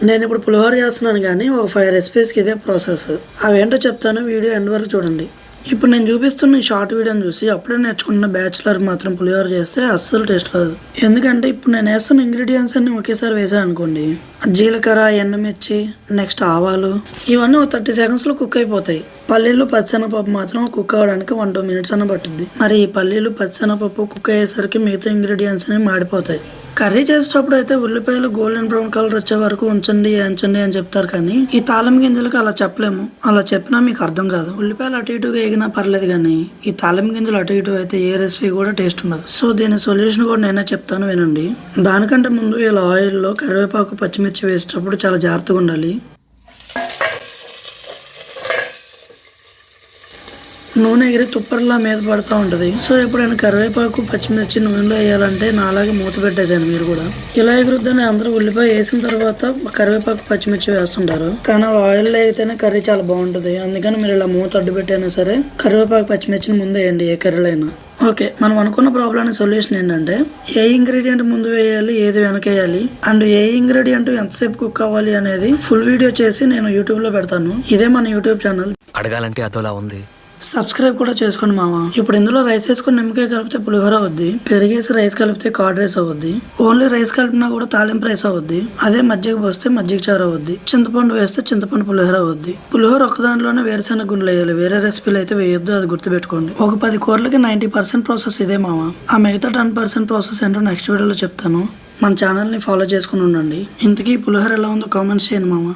నేను ఇప్పుడు పులిహోర చేస్తున్నాను కానీ ఒక 5 రెసిపీస్కి ఇదే ప్రాసెస్. అవేంటో చెప్తాను, వీడియో ఎండ్ వరకు చూడండి. ఇప్పుడు నేను చూపిస్తున్న ఈ షార్ట్ వీడియోని చూసి అప్పుడే నేర్చుకున్న బ్యాచిలర్ మాత్రం పులిహోర చేస్తే అస్సలు టేస్ట్ రాదు. ఎందుకంటే ఇప్పుడు నేను వేస్తున్న ఇంగ్రీడియంట్స్ అన్ని ఒకేసారి వేసాను అనుకోండి, జీలకర్ర, ఎండుమిర్చి, నెక్స్ట్ ఆవాలు, ఇవన్నీ ఒక 30 సెకండ్స్లో కుక్ అయిపోతాయి. పల్లీలు, పచ్చిశనగపప్పు మాత్రం కుక్ అవ్వడానికి 1-2 మినిట్స్ అన్న పట్టుద్ది. మరి ఈ పల్లీలు, పచ్చిశనగపప్పు కుక్ అయ్యేసరికి మిగతా ఇంగ్రీడియంట్స్ అనేవి మాడిపోతాయి. కర్రీ చేసేటప్పుడు అయితే ఉల్లిపాయలు గోల్డెన్ బ్రౌన్ కలర్ వచ్చే వరకు ఉంచండి అని చెప్తారు, కానీ ఈ తాళం గింజలకు అలా చెప్పలేము. అలా చెప్పినా మీకు అర్థం కాదు. ఉల్లిపాయలు అటు ఇటుగా ఎగినా పర్లేదు, కానీ ఈ తాళం గింజలు అటు ఇటు అయితే ఏ రెసిపీ కూడా టేస్ట్ ఉండదు. సో దీని సొల్యూషన్ కూడా నేనే చెప్తాను, వినండి. దానికంటే ముందు ఇలా ఆయిల్లో కరివేపాకు, పచ్చిమిర్చి వేసేటప్పుడు చాలా జాగ్రత్తగా ఉండాలి. నూనె ఎగిరి తుప్పర్లా మీద పడుతూ ఉంటుంది. సో ఎప్పుడైనా కరివేపాకు, పచ్చిమిర్చి నూనెలో వేయాలంటే నాలాగే మూత పెట్టేసాను. మీరు కూడా ఇలా ఎగురుద్దని అందరూ ఉల్లిపాయ వేసిన తర్వాత కరివేపాకు, పచ్చిమిర్చి వేస్తుంటారు, కానీ ఆయిల్లో అయితేనే కర్రీ చాలా బాగుంటుంది. అందుకని మీరు ఇలా మూత అడ్డు పెట్టైనా సరే కరివేపాకు, పచ్చిమిర్చిని ముందు వేయండి, ఏ కర్రీలో అయినా. ఓకే, మనం అనుకున్న ప్రాబ్లమ్ సొల్యూషన్ ఏంటంటే ఏ ఇంగ్రీడియంట్ ముందు వేయాలి, ఏది వెనకేయాలి, అండ్ ఏ ఇంగ్రీడియంట్ ఎంతసేపు కుక్ అవ్వాలి అనేది ఫుల్ వీడియో చేసి నేను యూట్యూబ్ లో పెడతాను. ఇదే మన యూట్యూబ్ ఛానల్. అడగాలంటే అదోలా ఉంది. సబ్స్క్రైబ్ కూడా చేసుకోండి మామ. ఇప్పుడు ఇందులో రైస్ వేసుకొని నిమ్మకాయ కలిపితే పులిహోర అవుద్ది, పెరిగేసి రైస్ కలిపితే కర్డ్ రైస్ అవుద్ది, ఓన్లీ రైస్ కలిపినా కూడా తాలింపు రైస్ అవుద్ది, అదే మజ్జిగ పోస్తే మజ్జిగ చారు అవుద్ది, చింతపండు వేస్తే చింతపండు పులిహోర అవుద్ది. పులిహోర ఒక్క దాంట్లోనే వేరుశెనగ గుండెలు వేయాలి, వేరే రెసిపీలు అయితే వేయొద్దు, అది గుర్తుపెట్టుకోండి. ఒక 10 కూరలకి 90% ప్రాసెస్ ఇదే మామ. ఆ మిగతా 10% ప్రాసెస్ ఏంటో నెక్స్ట్ వీడియోలో చెప్తాను. మన ఛానల్ని ఫాలో చేసుకుని ఉండండి. ఇంతకీ పులిహోర ఎలా ఉందో కామెంట్స్ చేయండి మామ.